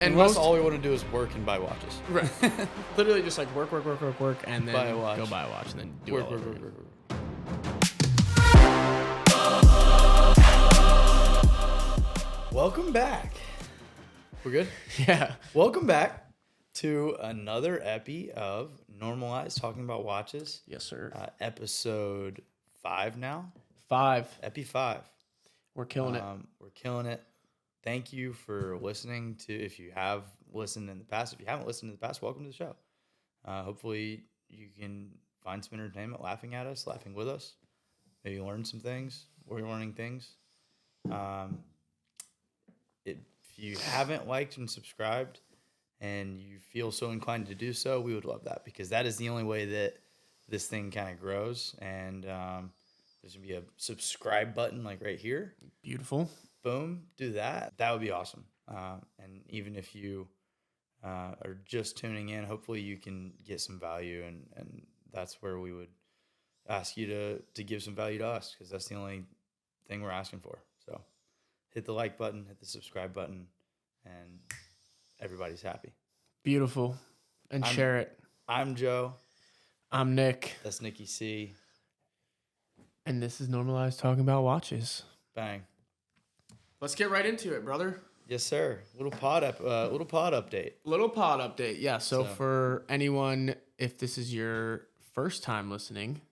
And Unless all we want to do is work and buy watches. Right. Literally just like work, and then Buy a watch. go buy a watch, and then do Work. it all over again. Welcome back. We're good? Yeah. Welcome back to another epi of Normalize Talking About Watches. Yes, sir. Episode 5 now. 5. Epi 5. We're killing it. We're killing it. Thank you for listening to, if you have listened in the past. If you haven't listened in the past, welcome to the show. Hopefully you can find some entertainment laughing at us, laughing with us. Maybe learn some things. We're learning things. If you haven't liked and subscribed and you feel so inclined to do so, we would love that, because that is the only way that this thing kind of grows. And there's going to be a subscribe button like right here. Beautiful. Boom, do that. That would be awesome. And even if you are just tuning in, hopefully you can get some value, and that's where we would ask you to give some value to us, because that's the only thing we're asking for. So hit the like button, hit the subscribe button, and everybody's happy. Beautiful. And share it. I'm Joe. I'm Nick. That's Nikki C. And this is Normalize Talking About Watches. Bang. Let's get right into it, brother. Yes, sir. Little pod update. Little pod update. Yeah. So for anyone, if this is your first time listening,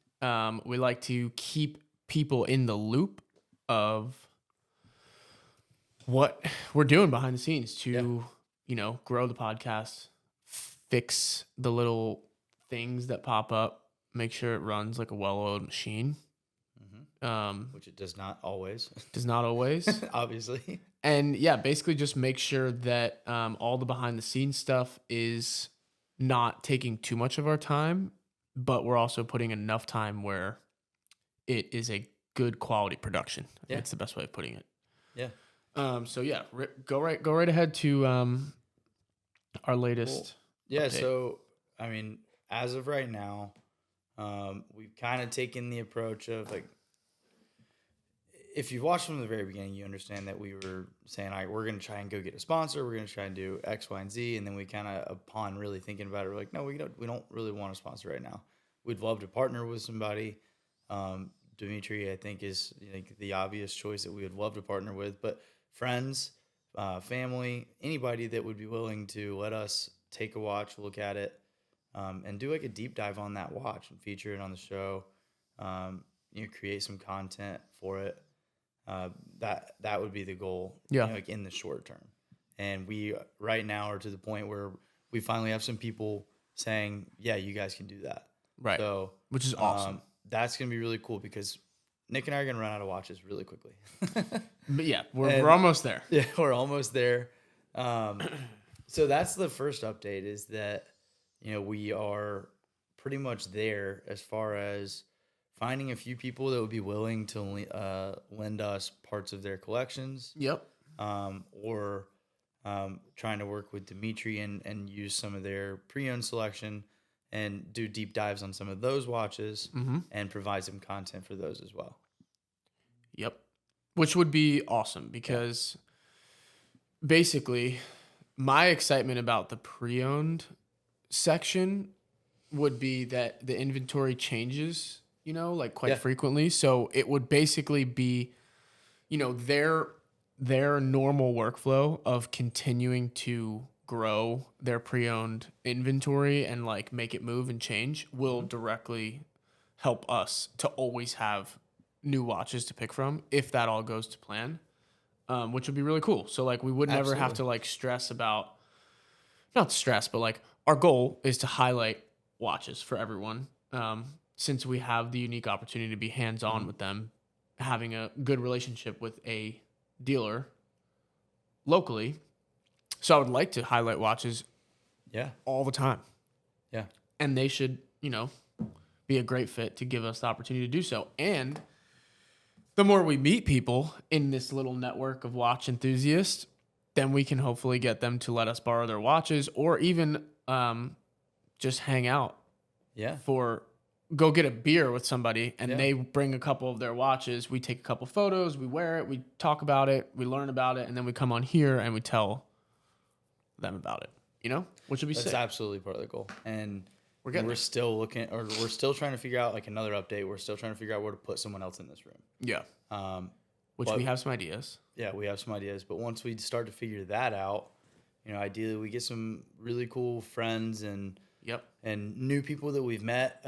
we like to keep people in the loop of what we're doing behind the scenes to, grow the podcast, fix the little things that pop up, make sure it runs like a well-oiled machine. Which it does not always. Does not always. Obviously. And yeah, basically just make sure that all the behind the scenes stuff is not taking too much of our time, but we're also putting enough time where it is a good quality production. I think it's the best way of putting it. Yeah. So yeah, go right ahead to our latest. Update. So I mean, as of right now, we've kind of taken the approach of like, if you've watched from the very beginning, you understand that we were saying, all right, we're going to try and go get a sponsor. We're going to try and do X, Y, and Z. And then we kind of, upon really thinking about it, we're like, no, we don't really want a sponsor right now. We'd love to partner with somebody. Dimitri, I think, is the obvious choice that we would love to partner with. But friends, family, anybody that would be willing to let us take a watch, look at it, and do like a deep dive on that watch and feature it on the show, create some content for it. That would be the goal, like in the short term. And we right now are to the point where we finally have some people saying, yeah, you guys can do that. Right. So, which is awesome. That's going to be really cool, because Nick and I are going to run out of watches really quickly. But yeah, we're almost there. Yeah, we're almost there. So that's the first update, is that, we are pretty much there as far as finding a few people that would be willing to lend us parts of their collections. Yep. Or trying to work with Dimitri and use some of their pre-owned selection and do deep dives on some of those watches and provide some content for those as well. Yep. Which would be awesome, because basically my excitement about the pre-owned section would be that the inventory changes, quite frequently. So it would basically be, their normal workflow of continuing to grow their pre-owned inventory and like make it move and change will directly help us to always have new watches to pick from, if that all goes to plan, which would be really cool. So like we would never have to like stress about, not stress, but like our goal is to highlight watches for everyone. Since we have the unique opportunity to be hands-on with them, having a good relationship with a dealer locally. So I would like to highlight watches all the time. Yeah. And they should, be a great fit to give us the opportunity to do so. And the more we meet people in this little network of watch enthusiasts, then we can hopefully get them to let us borrow their watches, or even just hang out. Yeah. Go get a beer with somebody, and they bring a couple of their watches. We take a couple photos, we wear it, we talk about it, we learn about it, and then we come on here and we tell them about it, you know, which would be That's sick. absolutely part of the goal. And We're still looking, or we're still trying to figure out like another update. We're still trying to figure out where to put someone else in this room. Yeah. Which But we have some ideas. Yeah, we have some ideas. But once we start to figure that out, you know, ideally we get some really cool friends and new people that we've met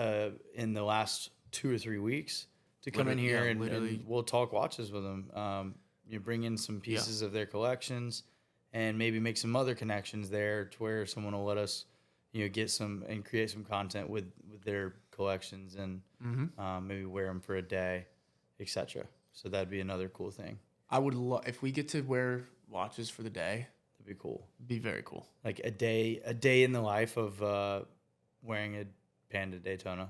in the last 2 or 3 weeks to come in here and we'll talk watches with them. You bring in some pieces of their collections and maybe make some other connections there to where someone will let us, you know, get some and create some content with their collections and maybe wear them for a day, etc. So that'd be another cool thing. I would love if we get to wear watches for the day. That'd be cool. Be very cool. Like a day in the life of wearing a Panda Daytona.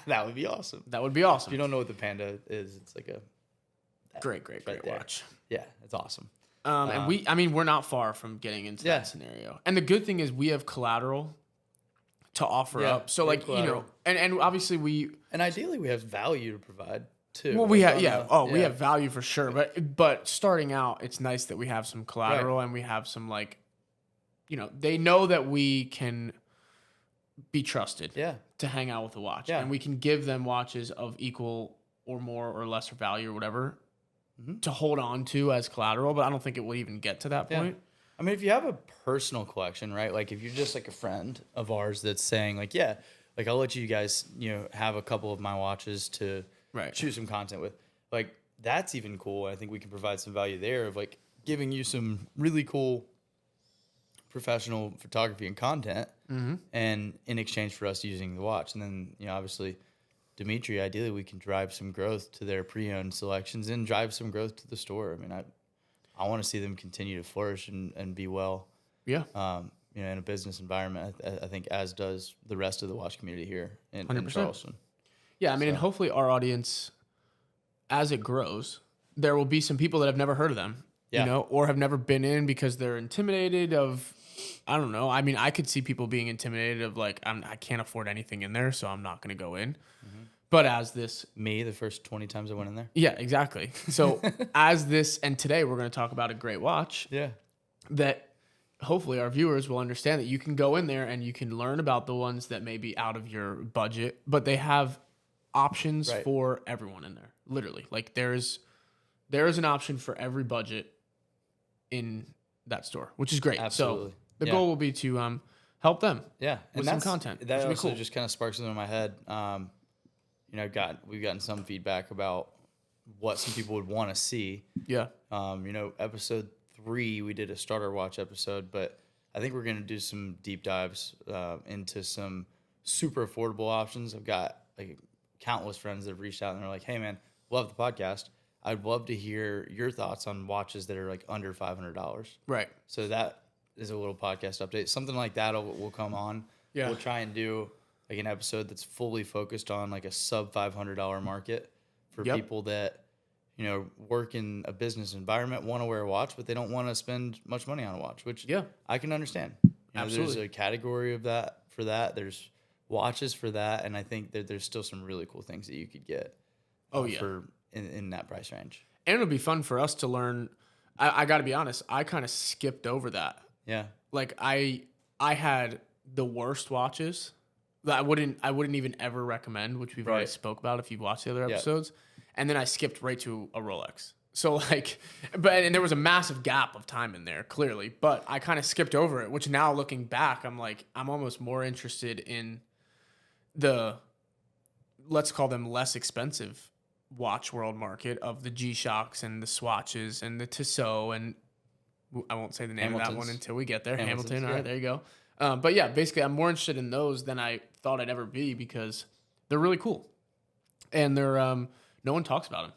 That would be awesome. That would be awesome. If you don't know what the Panda is, it's like a great watch. Yeah, it's awesome. And we're not far from getting into that scenario. And the good thing is we have collateral to offer up. So like, collateral. You know, and obviously and ideally we have value to provide too. Well, we have, we have value for sure. But starting out, it's nice that we have some collateral and we have some like, you know, they know that we can be trusted to hang out with a watch. And we can give them watches of equal or more or lesser value or whatever to hold on to as collateral. But I don't think it will even get to that point. I mean, if you have a personal collection, right? Like if you're just like a friend of ours that's saying like, like I'll let you guys, you know, have a couple of my watches to shoot some content with. Like that's even cool. I think we can provide some value there of like giving you some really cool professional photography and content and in exchange for us using the watch. And then, you know, obviously Dimitri, ideally we can drive some growth to their pre-owned selections and drive some growth to the store. I mean, I want to see them continue to flourish and be well. Yeah. You know, in a business environment, I think as does the rest of the watch community here in Charleston. Yeah, I mean, and hopefully our audience, as it grows, there will be some people that have never heard of them, you know, or have never been in because they're intimidated of, I don't know. I mean, I could see people being intimidated of like, I can't afford anything in there, so I'm not going to go in. But as this... Me, the first 20 times I went in there? Yeah, exactly. So as this, and today we're going to talk about a great watch that hopefully our viewers will understand that you can go in there and you can learn about the ones that may be out of your budget, but they have options for everyone in there. Literally. Like there is an option for every budget in that store, which is great. Absolutely. So the goal will be to help them with some content. That also just kind of sparks something in my head. You know, we've gotten some feedback about what some people would want to see. Yeah. You know, episode 3, we did a starter watch episode, but I think we're going to do some deep dives into some super affordable options. I've got like countless friends that have reached out and they're like, hey man, love the podcast. I'd love to hear your thoughts on watches that are like under $500. Right. So that is a little podcast update. Something like that will come on. Yeah. We'll try and do like an episode that's fully focused on like a sub $500 market for people that, you know, work in a business environment, want to wear a watch, but they don't want to spend much money on a watch, which I can understand. You know, absolutely. There's a category of that for that. There's watches for that. And I think that there's still some really cool things that you could get for in that price range. And it'll be fun for us to learn. I got to be honest. I kind of skipped over that. Yeah. Like I had the worst watches that I wouldn't even ever recommend, which we've already spoke about if you've watched the other episodes. And then I skipped right to a Rolex. So like, and there was a massive gap of time in there, clearly. But I kind of skipped over it, which now looking back, I'm like, I'm almost more interested in the, let's call them less expensive watch world market of the G-Shocks and the Swatches and the Tissot, and I won't say the name of that one until we get there. Hamilton, all right, there you go. But yeah, basically I'm more interested in those than I thought I'd ever be because they're really cool. And they're, no one talks about them.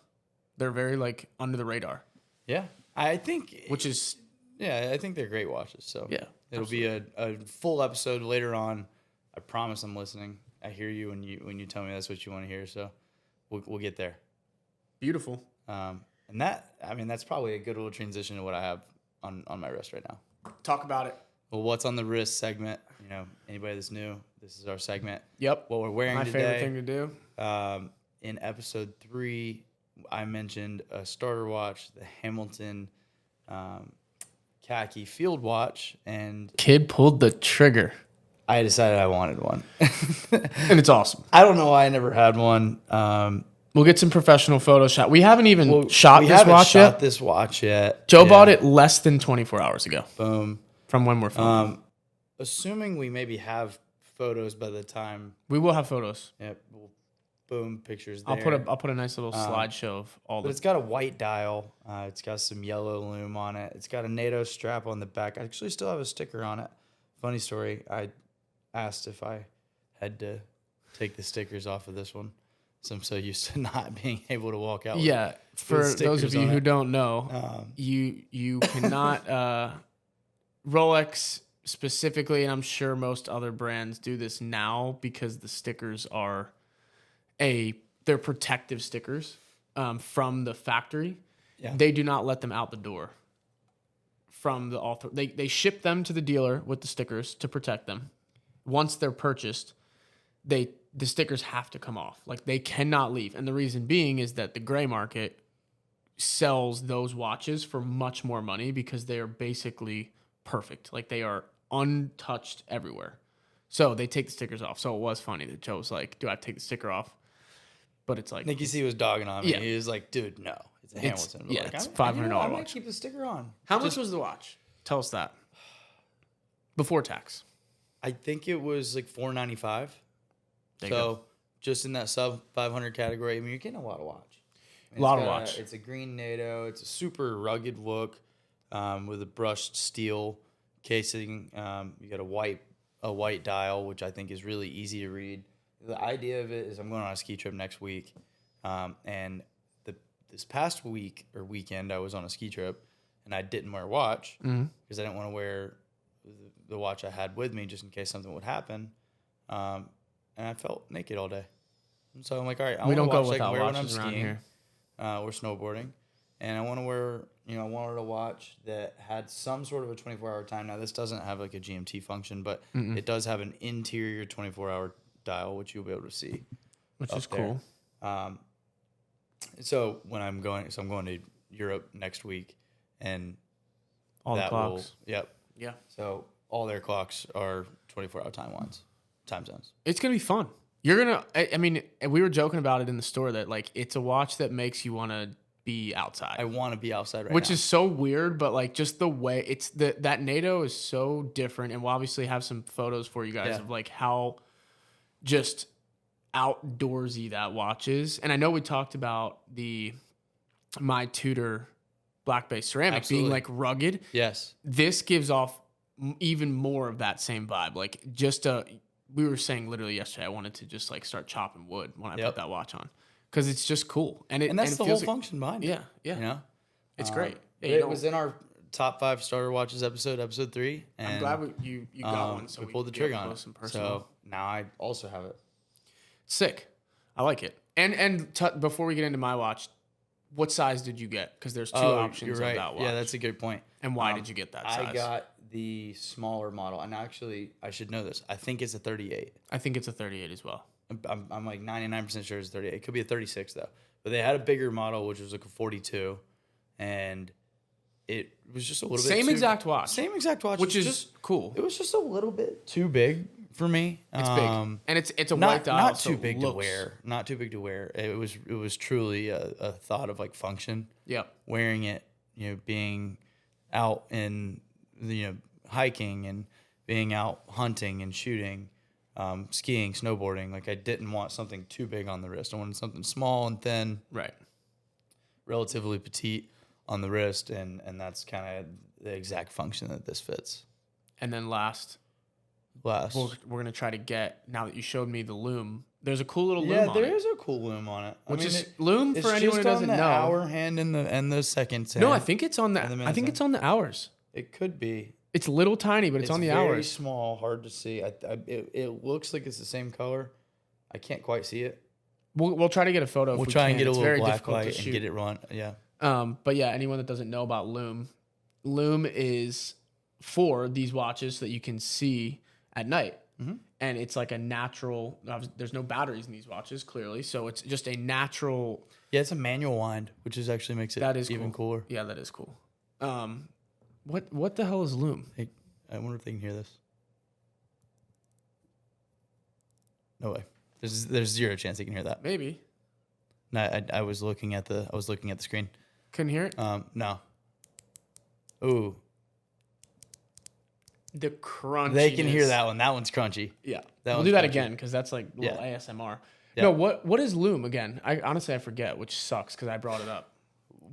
They're very like under the radar. Yeah. I think, which is, I think they're great watches. So yeah, it'll be a full episode later on. I promise I'm listening. I hear you when you tell me that's what you want to hear. So we'll get there. Beautiful. And that's probably a good little transition to what I have on my wrist right now. Talk about it. Well, what's on the wrist segment? You know, anybody that's new, this is our segment. Yep. What we're wearing my today. My favorite thing to do. In episode 3, I mentioned a starter watch, the Hamilton khaki field watch, and Kid pulled the trigger. I decided I wanted one. And it's awesome. I don't know why I never had one. We'll get some professional photo shot. We haven't even shot this watch yet. Joe bought it less than 24 hours ago. Boom. From when we're filming. Assuming we maybe have photos by the time. We will have photos. Yep. Boom, pictures there. I'll put a nice little slideshow of all But it's got a white dial. It's got some yellow Loom on it. It's got a NATO strap on the back. I actually still have a sticker on it. Funny story. I asked if I had to take the stickers off of this one. So I'm so used to not being able to walk out. Yeah. For those of you who don't know, you cannot Rolex specifically, and I'm sure most other brands do this now because the stickers are they're protective stickers from the factory. Yeah. They do not let them out the door from the author. They ship them to the dealer with the stickers to protect them. Once they're purchased, the stickers have to come off. Like, they cannot leave. And the reason being is that the gray market sells those watches for much more money because they are basically perfect. Like, they are untouched everywhere. So they take the stickers off. So it was funny that Joe was like, do I take the sticker off? But it's like, Nicky C was dogging on me. Yeah. He was like, dude, no. It's a Hamilton. Yeah, it's $500 watch. I'm going to keep the sticker on. How much was the watch? Tell us that. Before tax. I think it was like $495. So just in that sub 500 category, I mean, you're getting a lot of watch. A lot of watch. It's a green NATO. It's a super rugged look with a brushed steel casing. You got a white dial, which I think is really easy to read. The idea of it is I'm going on a ski trip next week, and this past week or weekend I was on a ski trip, and I didn't wear a watch because I didn't want to wear the watch I had with me just in case something would happen, and I felt naked all day. And so I'm like, all right, we don't go without watches when I'm skiing here. We're snowboarding, and I want to wear. I wanted a watch that had some sort of a 24-hour time. Now this doesn't have like a GMT function, but it does have an interior 24-hour dial, which you'll be able to see, which is cool. So I'm going to Europe next week, and all the clocks. Yeah. So all their clocks are 24-hour time zones. It's gonna be fun. I mean, we were joking about it in the store that like it's a watch that makes you want to be outside. I want to be outside which now. Is so weird, but like just the way that NATO is so different, and we'll obviously have some photos for you guys of like how just outdoorsy that watch is. And I know we talked about my Tudor black base ceramic being like rugged. Yes. This gives off even more of that same vibe. Like we were saying literally yesterday, I wanted to just like start chopping wood when I put that watch on because it's just cool. And that's the whole function behind it. Yeah. It's great. It was in our top 5 starter watches episode 3. And I'm glad you got one. So we pulled the trigger on it. So now I also have it. Sick. I like it. And before we get into my watch, what size did you get? Because there's 2 options of that watch. Yeah, that's a good point. And why did you get that size? I got the smaller model. And actually, I should know this. I think it's a 38. I think it's a 38 as well. I'm like 99% sure it's 38. It could be a 36, though. But they had a bigger model, which was like a 42. And it was just a little bit Same exact watch. Same exact watch. Which is just cool. It was just a little bit too big for me. It's big. And it's a white dial. Not too big to wear. Not too big to wear. It was truly a thought of like function. Yep. Wearing it, being out in hiking and being out hunting and shooting, skiing, snowboarding. Like I didn't want something too big on the wrist. I wanted something small and thin. Right. Relatively petite on the wrist, and that's kind of the exact function that this fits. And then last, we're going to try to get, now that you showed me the Loom, there's a cool little Loom on it. Yeah, there is a cool Loom on it. Loom, for anyone who doesn't know. It's just on the hour hand and the second hand. No, I think it's on the on the hours. It could be. It's little tiny, but it's on the hours. It's very small, hard to see. It looks like it's the same color. I can't quite see it. We'll try to get a photo. We'll try and get a little black light and get it run. Yeah. But yeah, anyone that doesn't know about Loom is for these watches so that you can see at night. Mm-hmm. And it's like a natural, there's no batteries in these watches, clearly. So it's just a natural. Yeah, it's a manual wind, which actually makes it even cooler. Yeah, that is cool. What the hell is Loom? Hey, I wonder if they can hear this. No way. There's zero chance they can hear that. Maybe. No, I was looking at the screen. Couldn't hear it? No. Ooh. The crunchy. They can hear that one. That one's crunchy. Yeah. We'll do that again because that's like little Yeah. ASMR. Yeah. No, what is Loom again? I honestly forget, which sucks because I brought it up.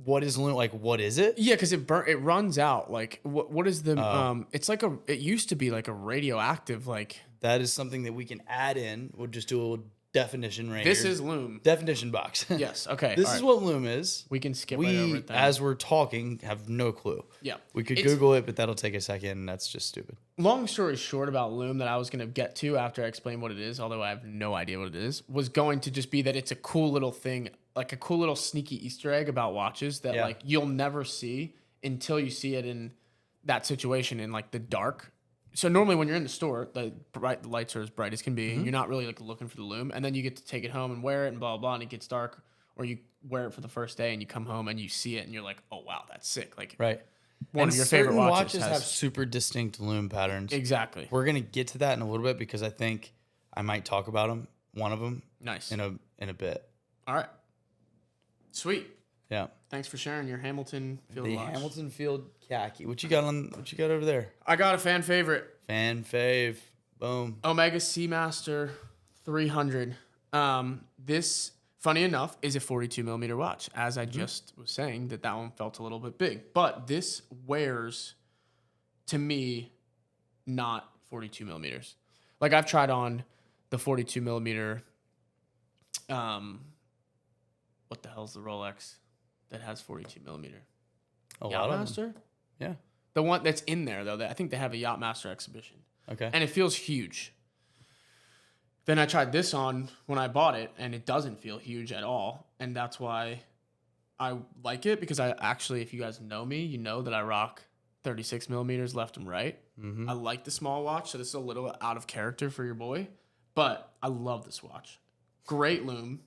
What is Loom? Like, what is it? Yeah, because it runs out. Like, what is the it's like it used to be like a radioactive, like. That is something that we can add in. We'll just do a little definition right This here. is Loom. Definition box. Yes. Okay. This is what Loom is. We can skip right over it then. As we're talking, have no clue. Yeah. We could Google it, but that'll take a second, and that's just stupid. Long story short about Loom that I was going to get to after I explain what it is, although I have no idea what it is, was going to just be that it's a cool little thing, like a cool little sneaky Easter egg about watches that like you'll never see until you see it in that situation in like the dark. So normally when you're in the store, the lights are as bright as can be, and you're not really like looking for the Loom, and then you get to take it home and wear it and blah, blah, and it gets dark, or you wear it for the first day and you come home and you see it and you're like, oh, wow, that's sick. Like one of your favorite watches have super distinct Loom patterns. Exactly. We're going to get to that in a little bit because I think I might talk about them, one of them. Nice. In a bit. All right. Sweet. Yeah. Thanks for sharing your Hamilton Field watch. The Hamilton Field khaki. What you got over there? I got a fan favorite. Fan fave. Boom. Omega Seamaster 300. This, funny enough, is a 42 millimeter watch. As I just was saying, that one felt a little bit big. But this wears, to me, not 42 millimeters. Like I've tried on the 42 millimeter. What the hell's the Rolex that has 42 millimeter? Yachtmaster? Yeah. The one that's in there, though. I think they have a Yachtmaster exhibition. Okay. And it feels huge. Then I tried this on when I bought it, and it doesn't feel huge at all. And that's why I like it, because I actually, if you guys know me, you know that I rock 36 millimeters left and right. Mm-hmm. I like the small watch, so this is a little out of character for your boy. But I love this watch. Great Loom.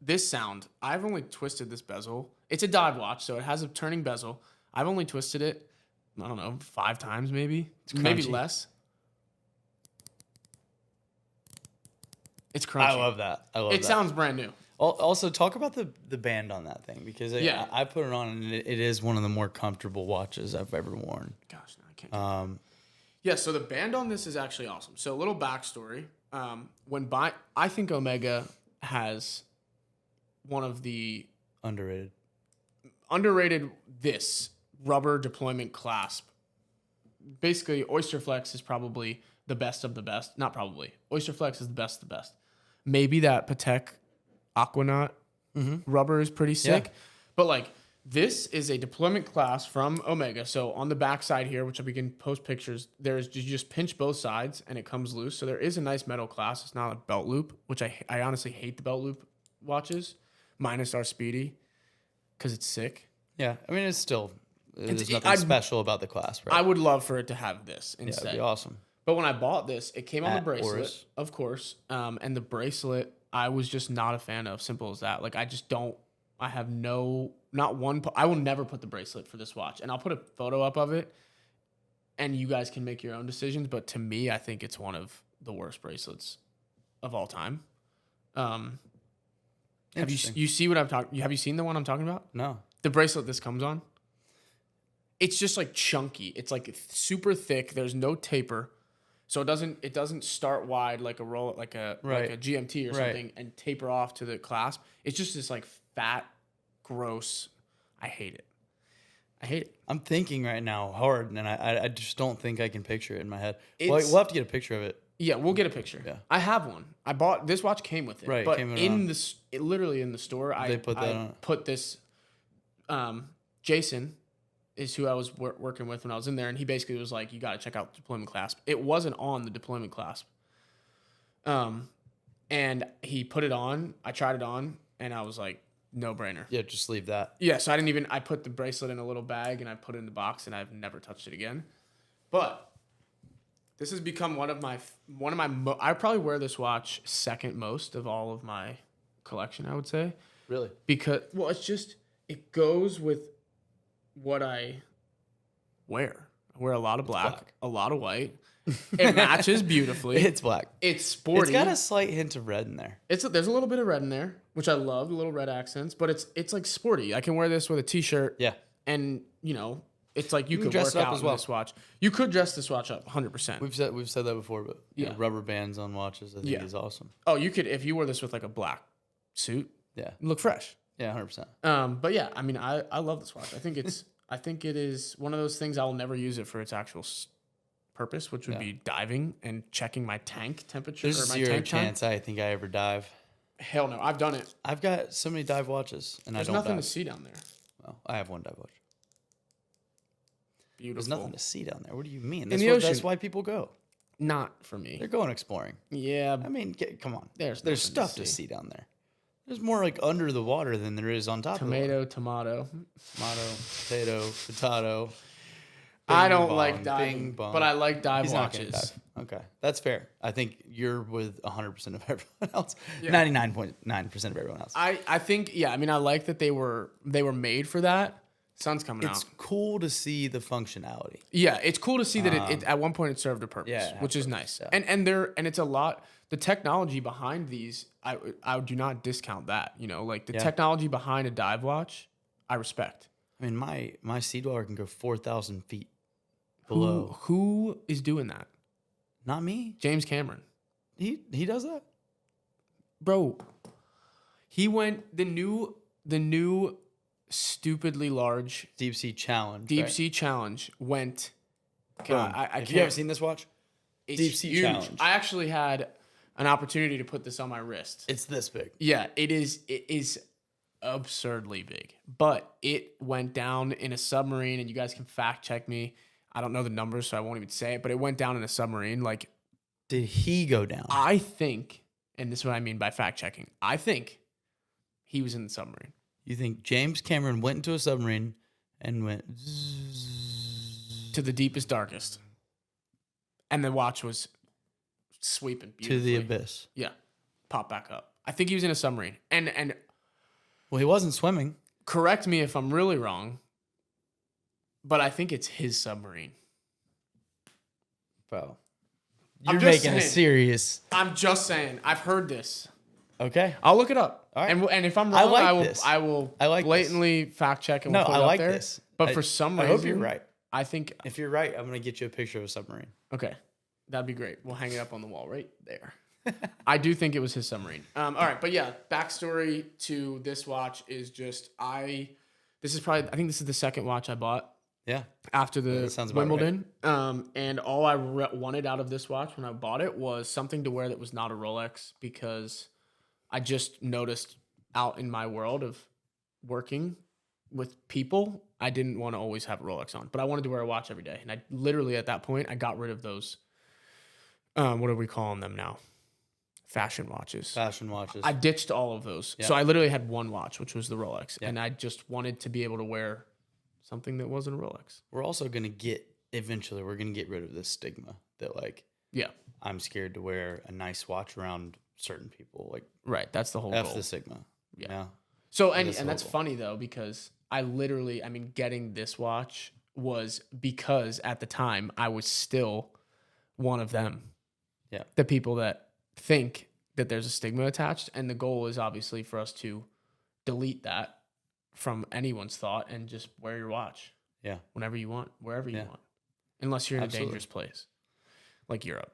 This sound, I've only twisted this bezel. It's a dive watch, so it has a turning bezel. I've only twisted it, I don't know, 5 times maybe. Maybe less. It's crunchy. I love that. It sounds brand new. Also, talk about the band on that thing, because I put it on, and it is one of the more comfortable watches I've ever worn. Gosh, no, I can't. Yeah, so the band on this is actually awesome. So a little backstory. I think Omega has one of the underrated this rubber deployment clasp. Basically, Oyster Flex is probably the best of the best. Not probably. Oyster Flex is the best of the best. Maybe that Patek Aquanaut rubber is pretty sick. Yeah. But like this is a deployment clasp from Omega. So on the back side here, which we can post pictures, you just pinch both sides and it comes loose. So there is a nice metal clasp. It's not a belt loop, which I honestly hate the belt loop watches, minus our Speedy, because it's sick. Yeah, I mean, it's still, there's nothing special about the clasp, right? I would love for it to have this instead. Yeah, it'd be awesome. But when I bought this, it came on the bracelet, of course. And the bracelet, I was just not a fan of. Simple as that. Like, I will never put the bracelet for this watch. And I'll put a photo up of it, and you guys can make your own decisions. But to me, I think it's one of the worst bracelets of all time. Have you see what I'm talking? Have you seen the one I'm talking about? No. The bracelet this comes on. It's just like chunky. It's like super thick. There's no taper, so it doesn't start wide like a GMT or something and taper off to the clasp. It's just this like fat, gross. I hate it. I'm thinking right now hard, and I just don't think I can picture it in my head. We'll have to get a picture of it. Yeah, we'll get a picture. Yeah. I have one. I bought this watch, came with it. Right, but literally in the store, I put this. Jason is who I was working with when I was in there, and he basically was like, "You got to check out the deployment clasp." It wasn't on the deployment clasp. And he put it on. I tried it on, and I was like, "No brainer." Yeah, just leave that. Yeah, so I put the bracelet in a little bag, and I put it in the box, and I've never touched it again. But this has become one of my. I probably wear this watch second most of all of my collection, I would say. Really? Because it goes with what I wear. I wear a lot of black, black. a lot of white. It matches beautifully. It's black. It's sporty. It's got a slight hint of red in there. There's a little bit of red in there, which I love, the little red accents, but it's like sporty. I can wear this with a t-shirt. Yeah. And, it's like you could dress work it up out as in well. this watch. You could dress this watch up 100%. We've said that before, but rubber bands on watches I think is awesome. Oh, you could, if you wore this with like a black suit, Yeah. look fresh. Yeah, 100%. But yeah, I mean, I love this watch. I think it is one of those things I'll never use it for its actual purpose, which would be diving and checking my tank temperature. There's or my zero tank chance time. I think I ever dive. Hell no, I've done it. I've got so many dive watches, and There's I don't nothing dive. to see down there. Well, I have one dive watch. Beautiful. There's nothing to see down there. What do you mean? In That's, the ocean. That's why people go. Not for me. They're going exploring. Yeah, I mean, come on. There's There's nothing stuff to to see. see down there. There's more like under the water than there is on top of the water. tomato. Potato. I don't bong, like bing diving, bong. but I like dive He's not gonna watches. dive. Okay, that's fair. I think you're with 100% of everyone else. Yeah. 99.9% of everyone else. I think I mean I like that they were made for that. Sun's coming It's out. cool to see the functionality. Yeah, it's cool to see that it at one point it served a purpose, Yeah, it had which is purpose, nice. yeah. And it's a lot. The technology behind these, I do not discount that. Like the technology behind a dive watch, I respect. I mean, my sea dweller can go 4,000 feet below. Who is doing that? Not me. James Cameron, He does that. bro. He went the new stupidly large Deep sea challenge. deep right? sea challenge went. Boom. God, I If can't. you haven't seen this watch, It's Deep Sea huge. Challenge. I actually had an opportunity to put this on my wrist. it's this big. Yeah, it is absurdly big. But it went down in a submarine, and you guys can fact check me. I don't know the numbers, so I won't even say it, but it went down in a submarine. Like, Did he go down? I think, and this is what I mean by fact checking, I think he was in the submarine. You think James Cameron went into a submarine and went To the deepest, darkest. And the watch was sweeping to beautifully. the abyss? Yeah. Pop back up. I think he was in a submarine. And Well, he wasn't swimming. correct me if I'm really wrong, but I think it's his submarine. Bro. I'm You're just making a saying. serious. I'm just saying. I've heard this. Okay. I'll look it up. All right. And if I'm I wrong, like I will this. I will I like blatantly fact check and No, we'll put I it up like there. this. But I- for some I reason, hope you're right. I think If you're right, I'm going to get you a picture of a submarine. okay. That'd be great. We'll hang it up on the wall right there. I do think it was his submarine. All right, but yeah, backstory to this watch is just I think this is the second watch I bought Yeah. after the that sounds about Wimbledon. And all I wanted out of this watch when I bought it was something to wear that was not a Rolex, because I just noticed out in my world of working with people, I didn't want to always have a Rolex on, but I wanted to wear a watch every day. And I literally at that point, I got rid of those, what are we calling them now? Fashion watches. Fashion watches. I ditched all of those. Yeah. So I literally had one watch, which was the Rolex. Yeah. And I just wanted to be able to wear something that wasn't a Rolex. We're also going to eventually, we're going to get rid of this stigma that, like, Yeah. I'm scared to wear a nice watch around certain people. Like, Right. That's the whole F goal. the stigma. Yeah. Yeah. So, That's and that's horrible. funny though, because getting this watch was because at the time I was still one of them. Yeah. The people that think that there's a stigma attached. And the goal is obviously for us to delete that from anyone's thought and just wear your watch Yeah. whenever you want, wherever you Yeah. want. Unless you're in Absolutely. a dangerous place like Europe.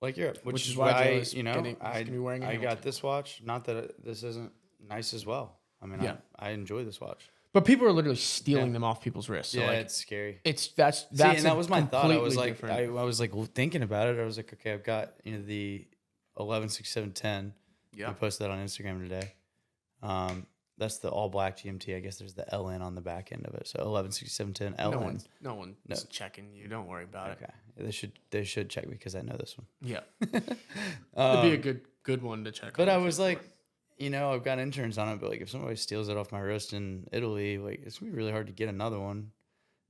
Like Europe, which is why why, Joe is you know, he's gonna be wearing a I Hamilton. got this watch. Not that this isn't nice as well. I mean, Yeah. I enjoy this watch. But people are literally stealing Yeah. them off people's wrists. So Yeah, like, it's scary. that's See, and a that was my thought. I was completely like, different- I was like thinking about it. I was like, okay, I've got the 116710. Yeah. I posted that on Instagram today. That's the all black GMT. I guess there's the LN on the back end of it. So 116710 LN. No one's checking you. Don't worry about it. Okay, they should check me because I know this one. Yeah. It'd be a good one to check. But on I if was you- like, you know, I've got interns on it, but like if somebody steals it off my wrist in Italy, like it's gonna be really hard to get another one.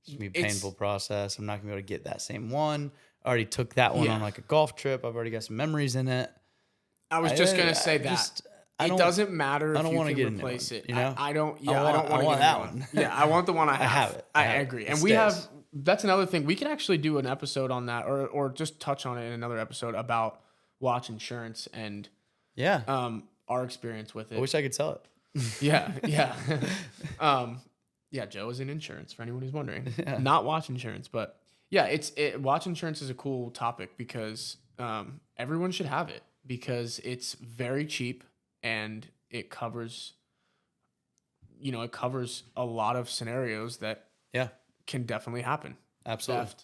It's gonna be a painful process. I'm not gonna be able to get that same one. I already took that one Yeah. on like a golf trip. I've already got some memories in it. I was just gonna say it doesn't matter if I don't you wanna can get a new replace one, it. you know? I don't. I Yeah, I, want- don't want I want to get a that new one. Yeah, I want the one I have. have it. I I have it. agree. It And we have stays. That's another thing. We can actually do an episode on that, or just touch on it in another episode about watch insurance and our experience with it. I wish I could sell it. Yeah. Yeah, Joe is in insurance for anyone who's wondering. Yeah. Not watch insurance, but yeah, watch insurance is a cool topic because everyone should have it because it's very cheap and it covers a lot of scenarios that can definitely happen. Absolutely. Theft.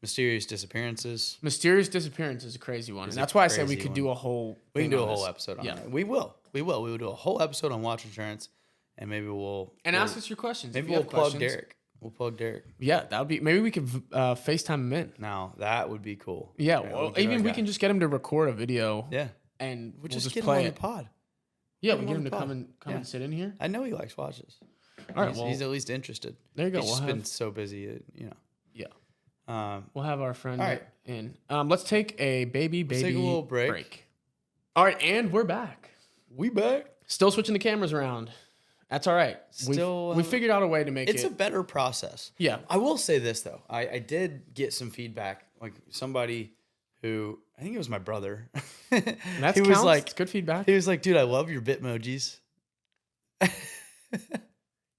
Mysterious disappearances. Mysterious disappearance is a crazy one. And that's why I said we could do a whole We can do a on whole this. episode on it. We will. We will do a whole episode on watch insurance, and maybe ask us your questions. Maybe we'll plug Derek. We'll plug Derek. Yeah, that would be. Maybe we could FaceTime him in. Now that would be cool. Yeah, well, even we can just get him to record a video. Yeah, and we'll just get play him on it. the pod. Yeah, we get him to come and sit in here. I know he likes watches. All right, he's at least interested. There you go. He's just been so busy, Yeah. We'll have our friend in. Let's take a baby take a little break. All right, and we're back. We back. Still switching the cameras around. That's all right. We figured out a way to make it. It's a better process. Yeah. I will say this though. I did get some feedback. Like somebody who I think it was my brother. That's was like it's good feedback. He was like, "Dude, I love your Bitmojis."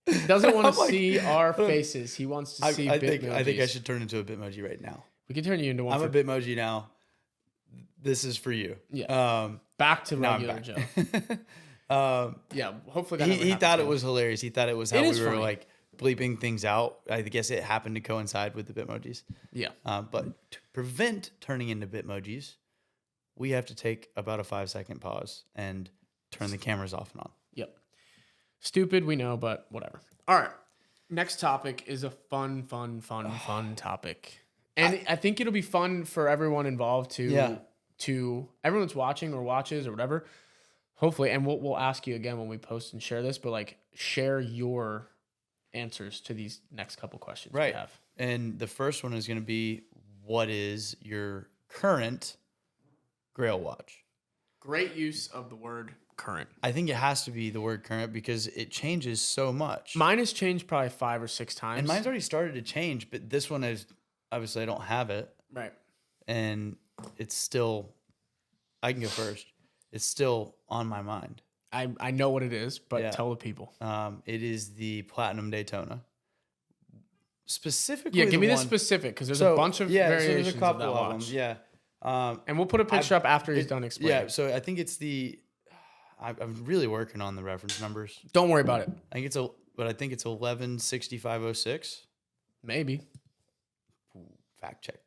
He doesn't want to see our faces. He wants to see Bitmojis. I think I should turn into a Bitmoji right now. We can turn you into one. I'm a Bitmoji now. This is for you. Yeah. Back to regular Joe. Yeah. Hopefully he thought it was hilarious. He thought it was how we were funny. like bleeping things out. I guess it happened to coincide with the Bitmojis. Yeah. But to prevent turning into Bitmojis, we have to take about a 5-second pause and turn the cameras off and on. Yep. Stupid, we know, but whatever. All right. Next topic is a fun topic. And I think it'll be fun for everyone involved to everyone that's watching or watches or whatever. Hopefully, and we'll ask you again when we post and share this, but like share your answers to these next couple questions we have. And the first one is going to be, what is your current Grail watch? Great use of the word current. I think it has to be the word current because it changes so much. Mine has changed probably 5 or 6 times. And mine's already started to change, but this one is, obviously I don't have it. Right. And it's still, I can go first. It's still on my mind. I know what it is, but tell the people. It is the Platinum Daytona. Specifically, give me the specific because there's a bunch of variations. So there's a couple of them. Yeah, and we'll put a picture up after he's done explaining. Yeah, so I think it's the. I'm really working on the reference numbers. Don't worry about it. I think it's 116506. Maybe. Fact check.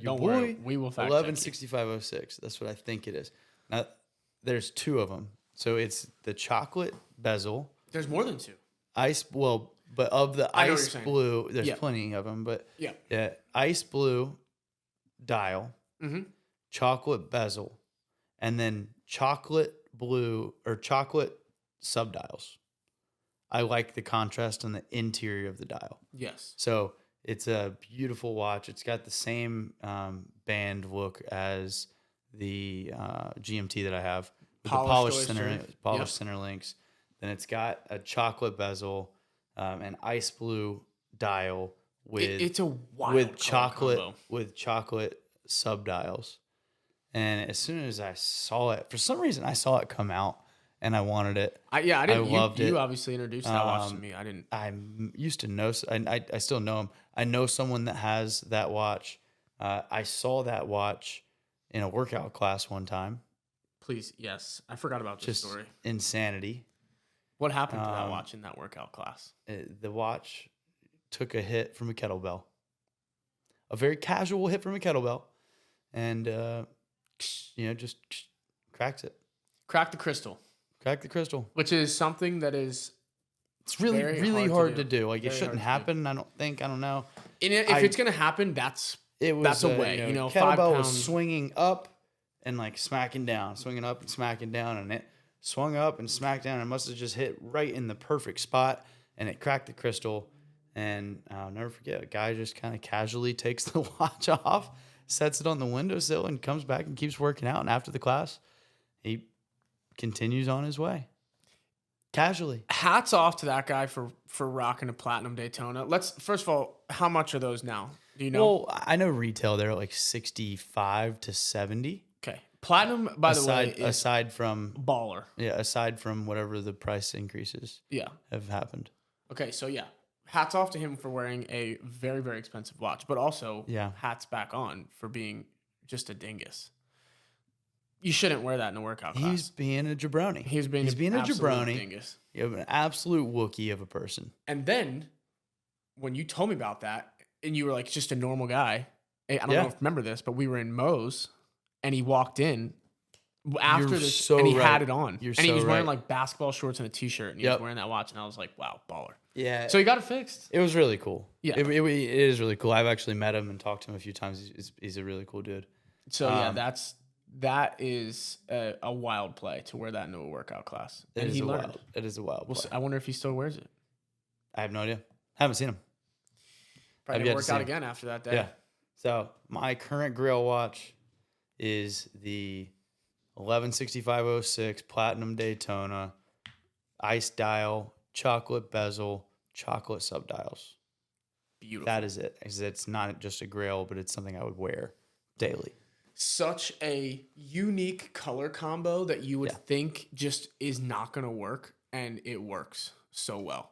Don't worry. We will fact check. 116506. That's what I think it is. Now, there's 2 of them. So it's the chocolate bezel. There's more than 2. But of the ice blue, there's plenty of them. But yeah, ice blue dial, chocolate bezel, and then chocolate blue or chocolate subdials. I like the contrast on the interior of the dial. Yes. So it's a beautiful watch. It's got the same band look as the GMT that I have. With the polished center links. Then it's got a chocolate bezel, an ice blue dial it's a wild with chocolate subdials. And as soon as I saw it, for some reason I saw it come out and I wanted it. I didn't. I loved it. You obviously introduced that watch to me. I didn't. I used to know. I still know him. I know someone that has that watch. I saw that watch in a workout class one time. Please, yes. I forgot about this story. Insanity. What happened to that watch in that workout class? The watch took a hit from a kettlebell. A very casual hit from a kettlebell. And, just cracked it. Cracked the crystal. Cracked the crystal. Which is something that is... It's really hard to do. Like, it shouldn't happen, I don't know. If it's going to happen, that's a way. Kettlebell 5 pounds. was swinging up and like smacking down, swinging up and smacking down, and it swung up and smacked down. And must have just hit right in the perfect spot, and it cracked the crystal. And I'll never forget, a guy just kind of casually takes the watch off, sets it on the windowsill, and comes back and keeps working out. And after the class, he continues on his way. Casually. Hats off to that guy for rocking a platinum Daytona. First of all, how much are those now? Do you know? Well, I know retail they're at like 65 to 70. Okay. Platinum, by the way, is aside from baller. Yeah, aside from whatever the price increases have happened. Okay, so yeah. Hats off to him for wearing a very, very expensive watch, but also hats back on for being just a dingus. You shouldn't wear that in a workout class. He's being a jabroni. He's being a jabroni. Dingus. You have an absolute Wookiee of a person. And then when you told me about that, and you were like just a normal guy, I don't know if you remember this, but we were in Moe's, and he walked in after this, and he had it on. And he was wearing like basketball shorts and a t-shirt, and he was wearing that watch, and I was like, wow, baller. Yeah. So he got it fixed. It was really cool. Yeah. It is really cool. I've actually met him and talked to him a few times. He's a really cool dude. So that is a wild play to wear that into a workout class. It is a wild play. I wonder if he still wears it. I have no idea. Haven't seen him. Probably didn't work out again after that day. Yeah. So my current Grail watch is the 116506 Platinum Daytona, ice dial, chocolate bezel, chocolate subdials. Beautiful. That is it. It's not just a Grail, but it's something I would wear daily. Such a unique color combo that you would think just is not going to work, and it works so well.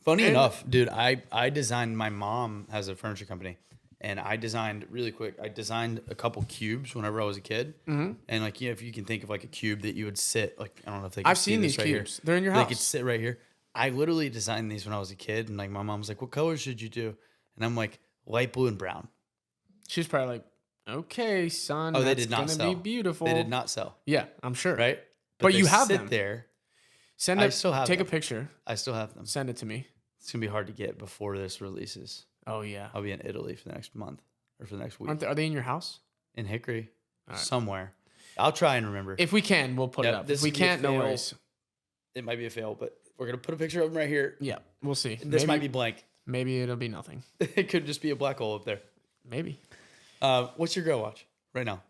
Funny enough, dude, I designed, my mom has a furniture company, and I designed a couple cubes whenever I was a kid. Mm-hmm. And like, if you can think of like a cube that you would sit, like, I don't know if they can I've seen these cubes. Here. They're in your house. They could sit right here. I literally designed these when I was a kid, and like my mom was like, what color should you do? And I'm like, light blue and brown. She's probably like, okay, son. Oh, they did not sell. Be beautiful. They did not sell. Yeah, I'm sure. Right? But you have them there. Take a picture. I still have them. Send it to me. It's going to be hard to get before this releases. Oh, yeah. I'll be in Italy for the next month or for the next week. Are they in your house? In Hickory. Somewhere. I'll try and remember. If we can, we'll put it up. If we can't, no worries. It might be a fail, but we're going to put a picture of them right here. Yeah, we'll see. This might be blank. Maybe it'll be nothing. It could just be a black hole up there. Maybe. What's your Grail watch right now?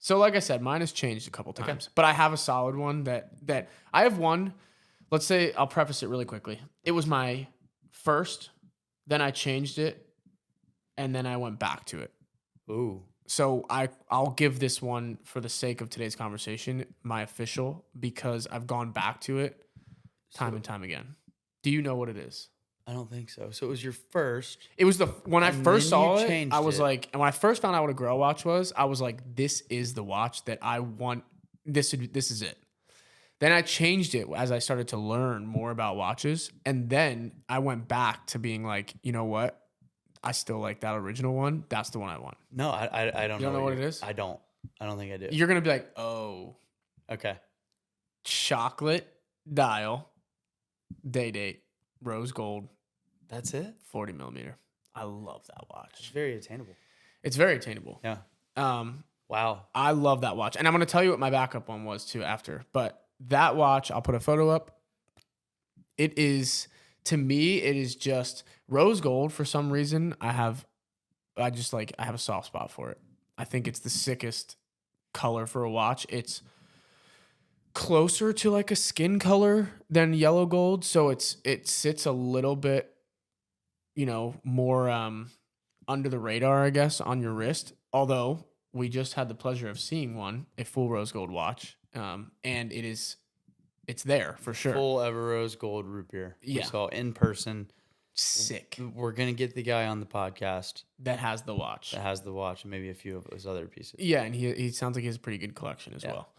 So like I said, mine has changed a couple times, but I have a solid one that I have one. Let's say I'll preface it really quickly. It was my first, then I changed it, and then I went back to it. Ooh. So I'll give this one, for the sake of today's conversation, my official, because I've gone back to it time and time again. Do you know what it is? I don't think so. So it was your first. It was when I first saw it, I was like, and when I first found out what a Grail watch was, I was like, this is the watch that I want. This is it. Then I changed it as I started to learn more about watches. And then I went back to being like, you know what? I still like that original one. That's the one I want. No, I don't know. You don't know what it is? I don't think I do. You're going to be like, oh. Okay. Chocolate dial, day date, rose gold. That's it? 40 millimeter. I love that watch. It's very attainable. It's very attainable. Yeah. Wow. I love that watch. And I'm going to tell you what my backup one was too after. But that watch, I'll put a photo up. It is, to me, it is just rose gold. For some reason, I have a soft spot for it. I think it's the sickest color for a watch. It's closer to like a skin color than yellow gold. So it sits a little bit, more under the radar, I guess, on your wrist. Although we just had the pleasure of seeing a full rose gold watch. And it's there for sure. Full ever rose gold root beer. Yeah. We saw in person. Sick. We're going to get the guy on the podcast that has the watch. And maybe a few of his other pieces. Yeah. And he sounds like he has a pretty good collection as well.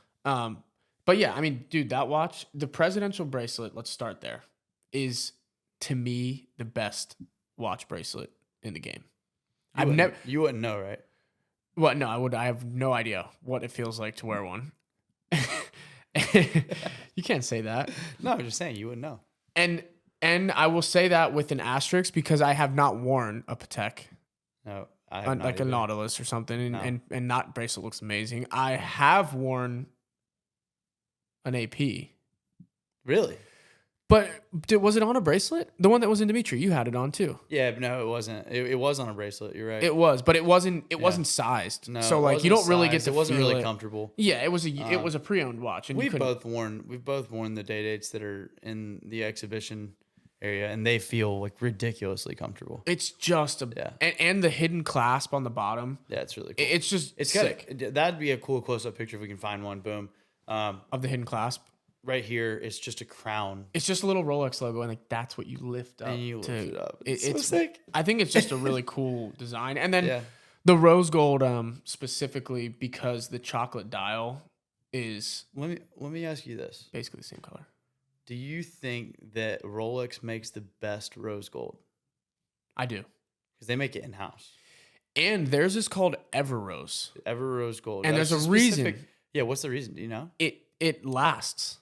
But yeah, I mean, dude, that watch, the presidential bracelet, let's start there, is to me the best watch bracelet in the game. You wouldn't know, right? What? No, I would. I have no idea what it feels like to wear one. You can't say that. No, I'm just saying you wouldn't know. And I will say that with an asterisk because I have not worn a Patek. No, I have not like either. A Nautilus or something, No. and that bracelet looks amazing. I have worn an AP. Really? But was it on a bracelet? The one that was in Dimitri, you had it on too. Yeah, but no, it wasn't. It was on a bracelet. You're right. It was, but it wasn't. It wasn't sized. No, so it like you wasn't don't really get sized. to It wasn't feel really it. comfortable. Yeah, it was a pre-owned watch, and We've both worn the day dates that are in the exhibition area, and they feel like ridiculously comfortable. It's just and the hidden clasp on the bottom. Yeah, it's really cool. It's just it's sick. That'd be a cool close-up picture if we can find one. Boom. Of the hidden clasp. Right here, it's just a crown. It's just a little Rolex logo, and like that's what you lift up. And you lift it up. It's so it's sick. I think it's just a really cool design. And then the rose gold, specifically because the chocolate dial is. Let me ask you this. Basically the same color. Do you think that Rolex makes the best rose gold? I do. Because they make it in-house. And theirs is called Everrose. Everrose gold. And there's a reason. Yeah, what's the reason? Do you know? It lasts.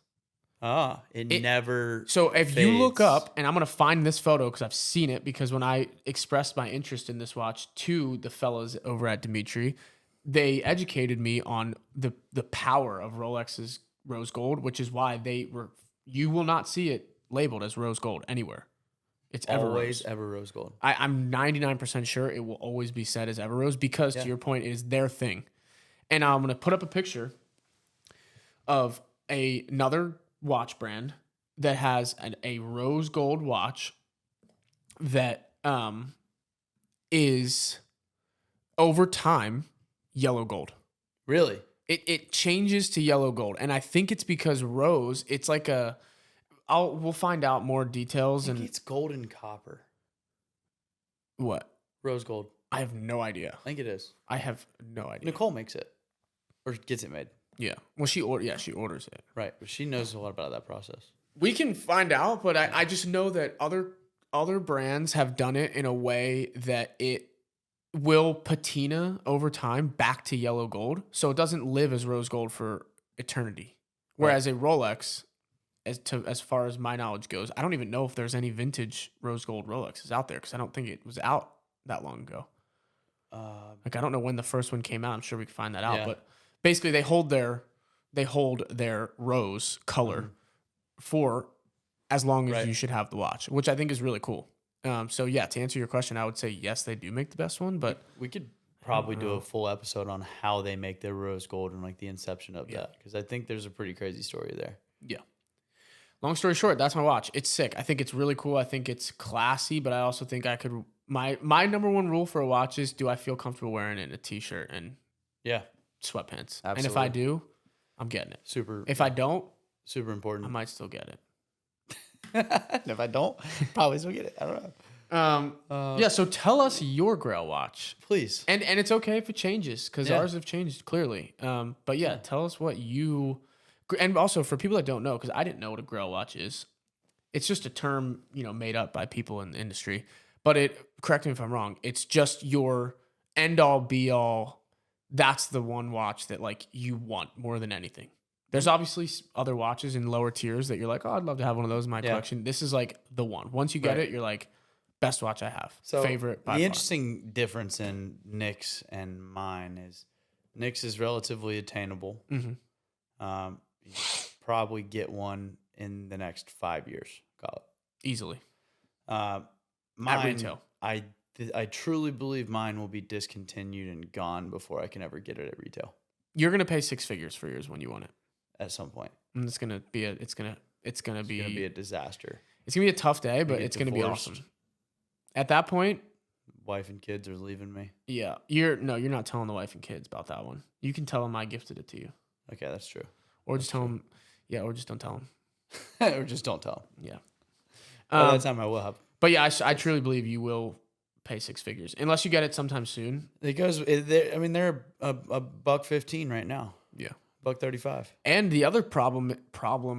It never. So if fades. you look up, and I'm going to find this photo because I've seen it, because when I expressed my interest in this watch to the fellas over at Dimitri, they educated me on the power of Rolex's rose gold, which is why you will not see it labeled as rose gold anywhere. It's always Everrose gold. I'm 99% sure it will always be said as Everrose because, to your point, it is their thing. And I'm going to put up a picture of another watch brand that has a rose gold watch that is over time yellow gold. Really? It changes to yellow gold, and I think it's because rose. It's like we'll find out more details. And it's gold and copper. What? Rose gold. I have no idea. I think it is. I have no idea. Nicole makes it, or gets it made. Yeah. Well, she orders it. Right, but she knows a lot about that process. We can find out, but I just know that other brands have done it in a way that it will patina over time back to yellow gold, so it doesn't live as rose gold for eternity. Whereas a Rolex, as far as my knowledge goes, I don't even know if there's any vintage rose gold Rolexes out there because I don't think it was out that long ago. I don't know when the first one came out. I'm sure we can find that out, but basically they hold their rose color for as long as you should have the watch, which I think is really cool. So yeah, to answer your question, I would say yes, they do make the best one, but we could probably do a full episode on how they make their rose gold and like the inception of that, because I think there's a pretty crazy story there. Yeah. Long story short, that's my watch. It's sick. I think it's really cool. I think it's classy, but I also think I could. My number one rule for a watch is: do I feel comfortable wearing it in a t-shirt and sweatpants? Absolutely. And if I do, I'm getting it. Super. If I don't, super important. I might still get it. And if I don't, probably still get it. I don't know. Yeah. So tell us your Grail watch, please. And it's okay if it changes because ours have changed clearly. But yeah, tell us what you. And also for people that don't know, because I didn't know what a Grail watch is. It's just a term, made up by people in the industry. But correct me if I'm wrong, it's just your end all be all. That's the one watch that like you want more than anything. There's obviously other watches in lower tiers that you're like, oh, I'd love to have one of those in my collection. This is like the one. Once you get it, you're like, best watch I have. So favorite by far. The interesting difference in Nick's and mine is Nick's is relatively attainable. Mm-hmm. You probably get one in the next 5 years. Call it easily. Mine, at retail. I truly believe mine will be discontinued and gone before I can ever get it at retail. You're gonna pay 6 figures for yours when you want it at some point. And it's gonna be a disaster. It's gonna be a tough day, but it's gonna be awesome. At that point, wife and kids are leaving me. Yeah, you're not telling the wife and kids about that one. You can tell them I gifted it to you. Okay, that's true. Or just tell them. Yeah, or just don't tell them. Or just don't tell them. Yeah. By that time I will have. But yeah, I truly believe you will pay 6 figures unless you get it sometime soon. It goes. They're a $115 right now. Yeah, $135. And the other problem,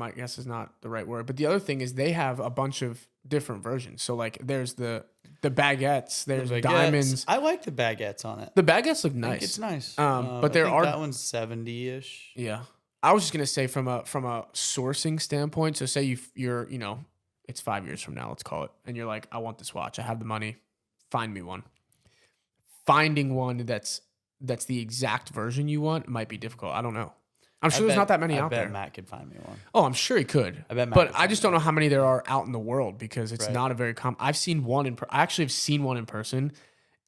I guess is not the right word, but the other thing is they have a bunch of different versions. So like, there's the baguettes, there's diamonds. I like the baguettes on it. The baguettes look nice. It's nice. But there are that one's 70-ish. Yeah, I was just gonna say from a sourcing standpoint. So say you're it's 5 years from now, let's call it, and you're like, I want this watch. I have the money. Find me one. Finding one that's the exact version you want might be difficult. I don't know. I'm sure there's not that many out I there. bet Matt could find me one. Oh, I'm sure he could. I bet Matt but could I find just me don't know how many there are out in the world because it's Right. not a very common. I've seen one I actually have seen one in person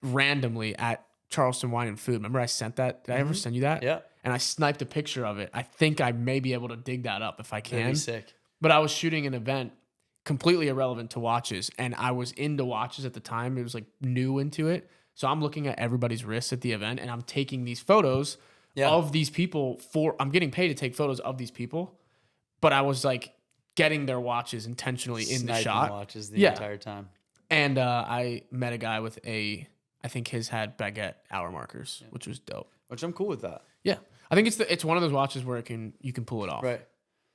randomly at Charleston Wine and Food. Remember I sent that? Did I ever send you that? Yeah. And I sniped a picture of it. I think I may be able to dig that up if I can. That'd be sick. But I was shooting an event completely irrelevant to watches, and I was into watches at the time. It was like new into it. So I'm looking at everybody's wrists at the event, and I'm taking these photos of these people I'm getting paid to take photos of these people, but I was like getting their watches intentionally in the shot. Watches the entire time. And I met a guy with I think his had baguette hour markers, which was dope. Which I'm cool with that. Yeah. I think it's one of those watches where you can pull it off. Right.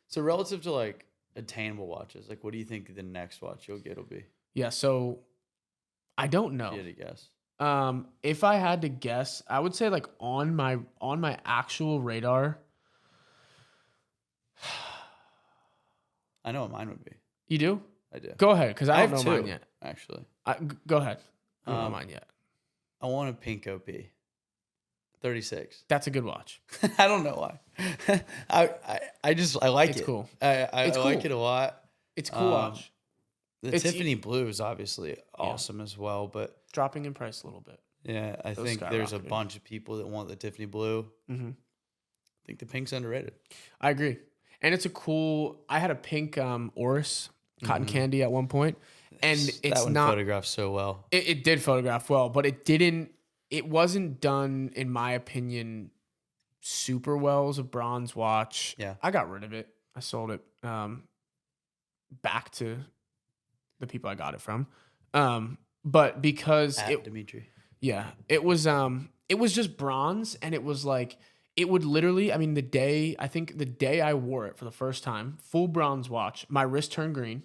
So relative to like attainable watches, like what do you think the next watch you'll get will be? Yeah, so I don't know. If you had to guess. If I had to guess, I would say like on my actual radar. I know what mine would be. You do? I do. Go ahead, because I don't know mine yet. Actually. Go ahead. I don't know mine yet. I want a pink OP. 36. That's a good watch. I don't know why. I like it. It's cool. I It's like cool. it a lot. It's a cool watch. The Tiffany blue is obviously awesome as well, but Dropping in price a little bit. yeah, I think there's a bunch of people that want the Tiffany blue. Mm-hmm. I think the pink's underrated. I agree. And it's a cool. I had a pink Oris cotton candy at one point, and it's that one not photographed so well. It did photograph well, but it didn't. It wasn't done, in my opinion, super well as a bronze watch. Yeah, I got rid of it. I sold it back to the people I got it from. But because Dimitri. Yeah, it was just bronze, and it was like it would literally. I mean, the day I wore it for the first time, full bronze watch, my wrist turned green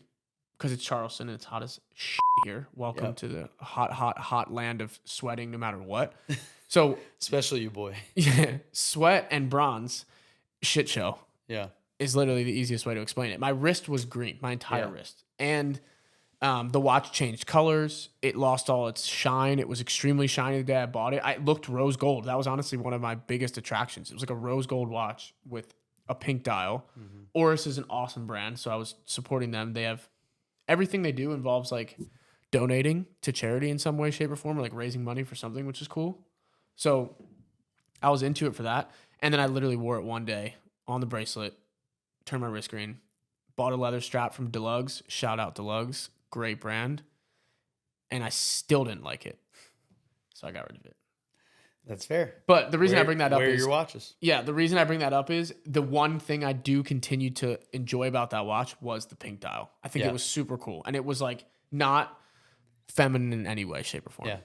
because it's Charleston and it's hot as shit here. Welcome to the hot land of sweating, no matter what. So especially you, boy. Yeah, sweat and bronze, shit show. Yeah, is literally the easiest way to explain it. My wrist was green, my entire wrist, and the watch changed colors. It lost all its shine. It was extremely shiny the day I bought it. It looked rose gold. That was honestly one of my biggest attractions. It was like a rose gold watch with a pink dial. Mm-hmm. Oris is an awesome brand, so I was supporting them. They have everything they do involves like donating to charity in some way, shape, or form, or like raising money for something, which is cool. So I was into it for that. And then I literally wore it one day on the bracelet, turned my wrist green, bought a leather strap from Deluxe. Shout out Deluxe. Great brand. And I still didn't like it. So I got rid of it. That's fair. But the reason I bring that up is... Where are your watches? Yeah, the reason I bring that up is the one thing I do continue to enjoy about that watch was the pink dial. I think it was super cool. And it was like not feminine in any way, shape, or form. Yeah.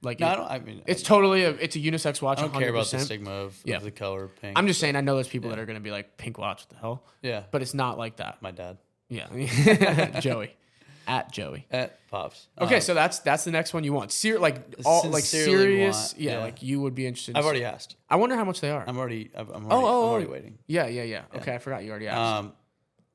Like no, it's totally it's a unisex watch. I don't 100%. care about the stigma of the color pink. I'm just saying I know there's people that are going to be like, pink watch, what the hell? Yeah. But it's not like that. My dad. Yeah. Joey. At Joey. At Pops. Okay, so that's the next one you want. Serious. Yeah, like you would be interested. I've already asked. I wonder how much they are. I'm already waiting. Yeah. Okay, I forgot you already asked.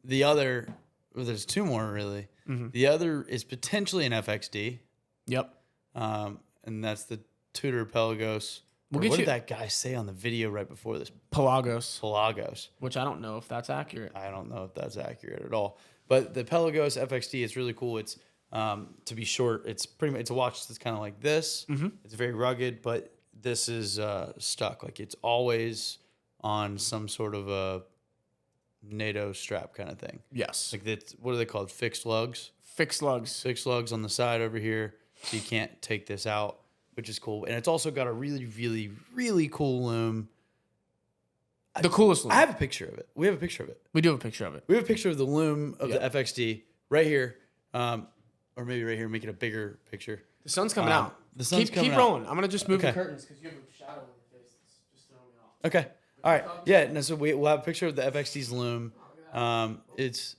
The other, there's two more really. Mm-hmm. The other is potentially an FXD. Yep. And that's the Tudor Pelagos. What did that guy say on the video right before this? Pelagos. Which I don't know if that's accurate. I don't know if that's accurate at all. But the Pelagos FXD is really cool. It's to be short, it's a watch that's kind of like this. Mm-hmm. It's very rugged, but this is stuck. Like it's always on some sort of a NATO strap kind of thing. Yes. Like what are they called? Fixed lugs. Fixed lugs. Fixed lugs on the side over here, so you can't take this out, which is cool. And it's also got a really, really, really cool loom. The coolest loom. I have a picture of it. We have a picture of it. We do have a picture of it. We have a picture of the loom of the FXD right here, or maybe right here. Make it a bigger picture. The sun's coming out. The sun's coming out. Keep rolling. I'm gonna just move the curtains because you have a shadow in your face. That's just throwing me off. Okay. All right. Yeah. No, so we'll have a picture of the FXD's loom. It's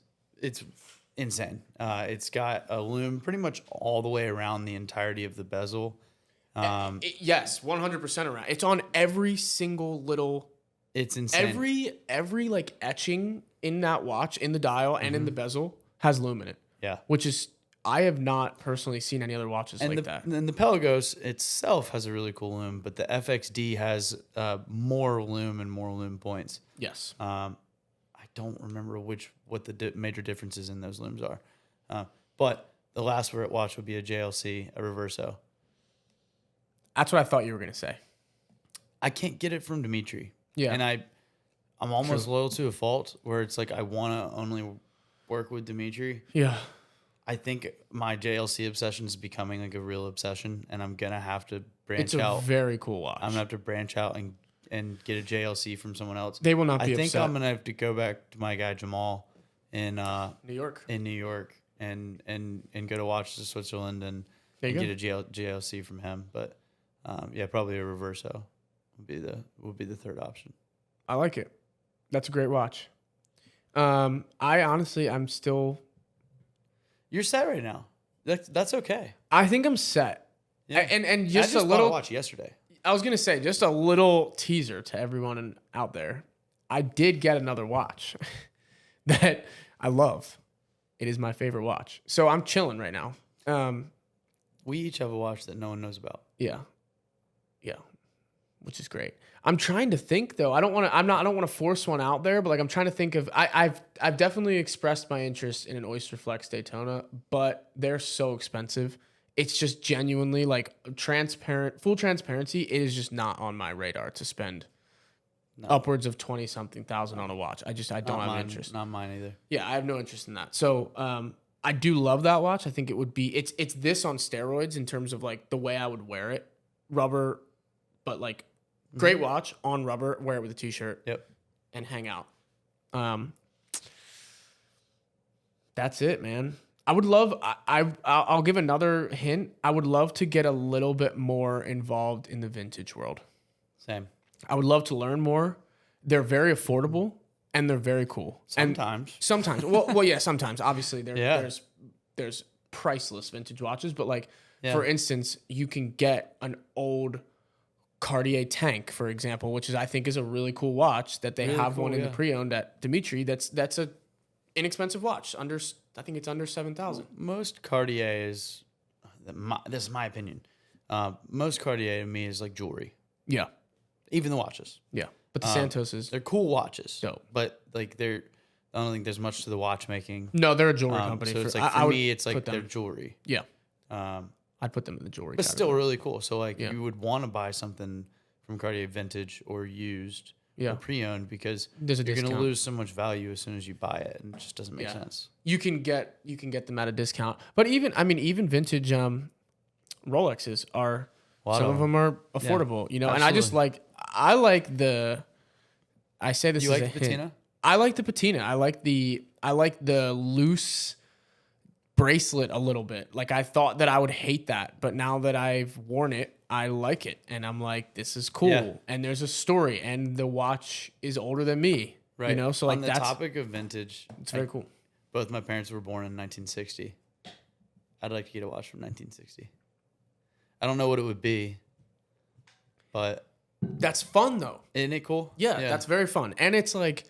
insane. It's got a loom pretty much all the way around the entirety of the bezel. Yes, 100% around. It's on every single little. It's insane. Every like etching in that watch, in the dial and in the bezel has loom in it. Yeah. Which is I have not personally seen any other watches like that. And the Pelagos itself has a really cool loom, but the FXD has more loom and more loom points. Yes. I don't remember what the major differences in those looms are. But the last watch would be a JLC, a Reverso. That's what I thought you were going to say. I can't get it from Dimitri. Yeah. And I'm almost loyal to a fault where it's like I want to only work with Dimitri. Yeah. I think my JLC obsession is becoming like a real obsession, and I'm going to have to branch out. It's a very cool watch. I'm going to have to branch out and get a JLC from someone else. They will not be I think upset. I'm going to have to go back to my guy Jamal in New York. And go to Watches of Switzerland and get a JLC from him. But probably a Reverso would be the third option. I like it. That's a great watch. I'm still. You're set right now. That's okay. I think I'm set. Yeah. And just a bought little a watch yesterday. I was gonna say just a little teaser to everyone out there. I did get another watch that I love. It is my favorite watch. So I'm chilling right now. We each have a watch that no one knows about. Yeah, which is great. I'm trying to think though. I don't want to force one out there, but like I'm trying to think of. I've definitely expressed my interest in an Oyster Flex Daytona, but they're so expensive. It's just genuinely like full transparency. It is just not on my radar to spend upwards of 20-something thousand on a watch. I don't have interest. Not mine either. Yeah, I have no interest in that. So I do love that watch. I think it would be it's this on steroids in terms of like the way I would wear it. Rubber, but like great watch on rubber, wear it with a t-shirt. Yep. And hang out. That's it, man. I would love I'll give another hint. I would love to get a little bit more involved in the vintage world. Same. I would love to learn more. They're very affordable and they're very cool. Sometimes. Well, yeah, sometimes. Obviously, there's priceless vintage watches, but like for instance, you can get an old Cartier tank, for example, which I think is a really cool watch that they have one in the pre-owned at Dimitri. That's a inexpensive watch. I think it's under 7,000. Most Cartier is, this is my opinion. Most Cartier to me is like jewelry. Yeah. Even the watches. Yeah. But the Santos they're cool watches. Dope. But like I don't think there's much to the watchmaking. No, they're a jewelry company. So it's like for me, it's like they're jewelry. Yeah. I'd put them in the jewelry But category. still really cool. So like you would want to buy something from Cartier vintage or used or pre-owned because you're going to lose so much value as soon as you buy it, and it just doesn't make sense. You can get them at a discount. But even vintage Rolexes are some of them are affordable, you know. Absolutely. And I like the I say this you as like a the hint. patina? I like the patina. I like the loose bracelet a little bit. Like I thought that I would hate that, but now that I've worn it, I like it, and I'm like, this is cool. Yeah. And there's a story, and the watch is older than me, right? You know, so like on the topic of vintage, it's very cool. Both my parents were born in 1960. I'd like to get a watch from 1960. I don't know what it would be, but that's fun though. Isn't it cool? Yeah, that's very fun, and it's like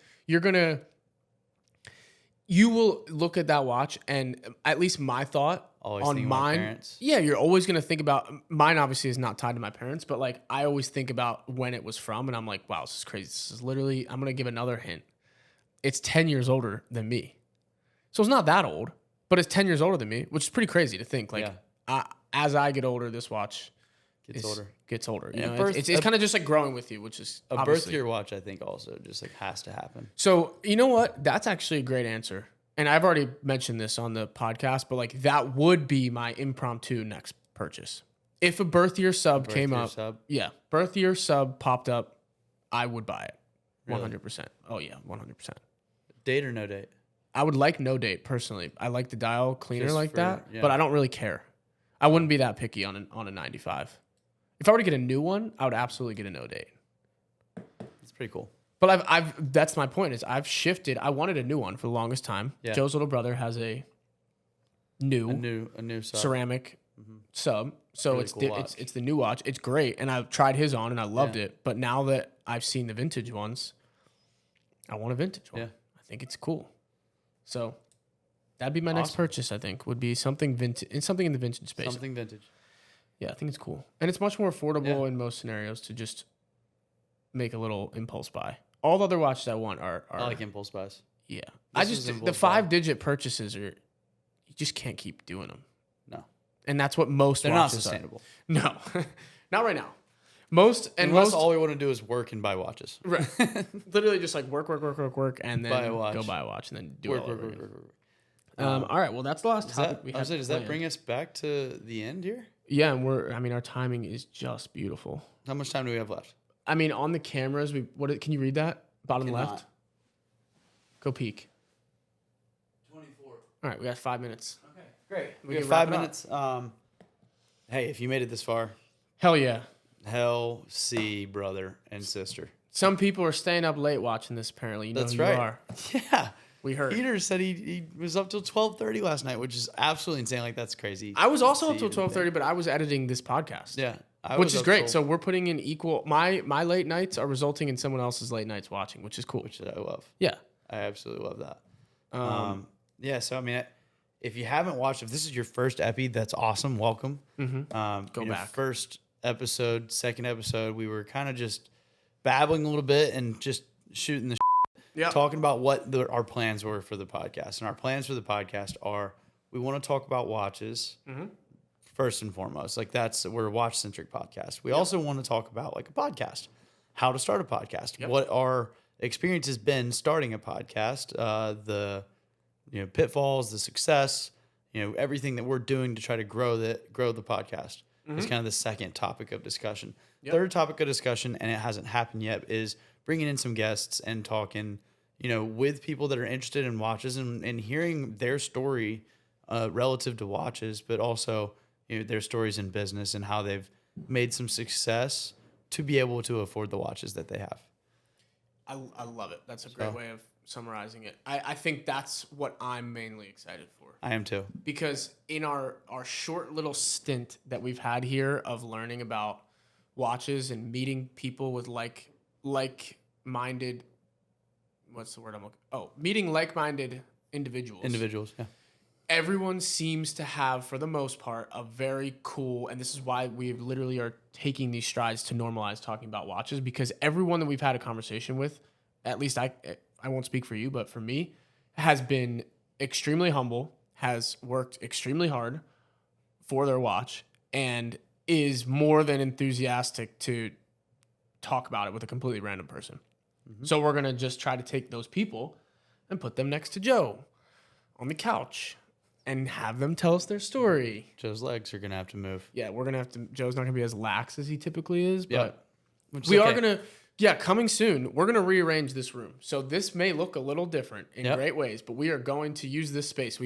you will look at that watch, and at least my thought on mine. Yeah, you're always going to think about mine. Obviously, is not tied to my parents, but like I always think about when it was from, and I'm like, wow, this is crazy. This is literally. I'm going to give another hint. It's 10 years older than me, so it's not that old, but it's 10 years older than me, which is pretty crazy to think. Like, as I get older, this watch gets older. You know, it's kind of just like growing with you, which is a birth year watch. I think also just like has to happen. So you know what? That's actually a great answer, and I've already mentioned this on the podcast, but like that would be my impromptu next purchase. If a birth year sub came up, birth year sub popped up, I would buy it, 100%. Oh yeah, 100%. Date or no date? I would like no date personally. I like the dial cleaner but I don't really care. I wouldn't be that picky on a 95. If I were to get a new one, I would absolutely get a no date. It's pretty cool. But that's my point is I've shifted. I wanted a new one for the longest time. Yeah. Joe's little brother has a new sub. Ceramic sub. So really it's the new watch. It's great. And I've tried his on and I loved it. But now that I've seen the vintage ones, I want a vintage one. Yeah. I think it's cool. So That'd be my next Awesome. purchase, I think, would be something vintage, and something in the vintage space. Something vintage. Yeah, I think it's cool. And it's much more affordable in most scenarios to just make a little impulse buy. All the other watches I want are I like impulse buys. yeah. This is impulse The buy. 5-digit purchases you just can't keep doing them. No. And that's what most They're not watches sustainable. are. No. Not right now. Unless all we want to do is work and buy watches. right. Literally just like work, and then Buy a watch. go buy a watch and then do Work, it all work, over work, again. work, work. All right. Well, that's the last topic we have. Does that bring us back to the end here? Yeah, and our timing is just beautiful. How much time do we have left? I mean, on the cameras, can you read that? Bottom Cannot. left? Go peek. 24. All right, we got 5 minutes. Okay, great. We can have wrap 5 it up. minutes. Hey, if you made it this far, Hell yeah. hell see, brother and sister. Some people are staying up late watching this, apparently. You know That's who right. you are. Yeah. We heard. Peter said he was up till 12:30 last night, which is absolutely insane. Like, that's crazy. I was also up See till anything. 12:30, but I was editing this podcast. Yeah. Which is great. So we're putting in equal. My late nights are resulting in someone else's late nights watching, which is cool. Which I love. Yeah. I absolutely love that. Yeah, so I mean, if you haven't watched, if this is your first epi, that's awesome. Welcome. Go back. First episode, second episode, we were kind of just babbling a little bit and just shooting the Yeah. talking about what our plans were for the podcast. And our plans for the podcast are we want to talk about watches first and foremost. Like we're a watch centric podcast. We also want to talk about like a podcast, how to start a podcast, what our experience has been starting a podcast, the pitfalls, the success, everything that we're doing to try to grow the podcast. Is kind of the second topic of discussion. Third topic of discussion, and it hasn't happened yet, is bringing in some guests and talking, with people that are interested in watches and hearing their story relative to watches, but also their stories in business and how they've made some success to be able to afford the watches that they have. I love it. That's a great way of summarizing it. I think that's what I'm mainly excited for. I am too. Because in our short little stint that we've had here of learning about watches and meeting people with like-minded, what's the word I'm looking? Oh, meeting like-minded individuals. Yeah. Everyone seems to have, for the most part, a very cool, and this is why we literally are taking these strides to normalize talking about watches, because everyone that we've had a conversation with, at least I won't speak for you, but for me, has been extremely humble, has worked extremely hard for their watch, and is more than enthusiastic to talk about it with a completely random person. So we're going to just try to take those people and put them next to Joe on the couch and have them tell us their story. Joe's legs are going to have to move. Yeah, we're going to have to, Joe's not going to be as lax as he typically is, but Which is we are okay. going to, coming soon, we're going to rearrange this room. So this may look a little different in great ways, but we are going to use this space.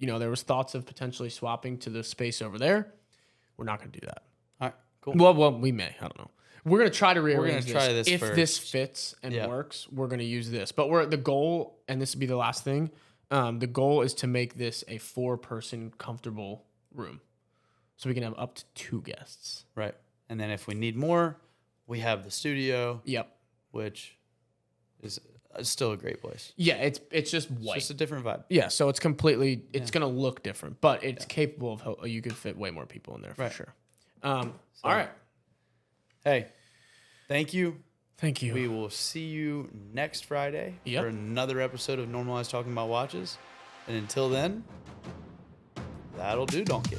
There was thoughts of potentially swapping to the space over there. We're not going to do that. All right, cool. Well, we may. I don't know. We're going to try to rearrange gonna try this If first. this fits and works, we're going to use this. But the goal, and this will be the last thing, the goal is to make this a 4-person comfortable room. So we can have up to 2 guests. Right. And then if we need more, we have the studio. Yep. Which is still a great place. Yeah, it's just white. It's just a different vibe. Yeah, so it's completely, it's going to look different, but it's capable of, you could fit way more people in there for sure. All right. Hey, thank you. Thank you. We will see you next Friday Yep. for another episode of Normalize Talking About Watches. And until then, that'll do, donkey.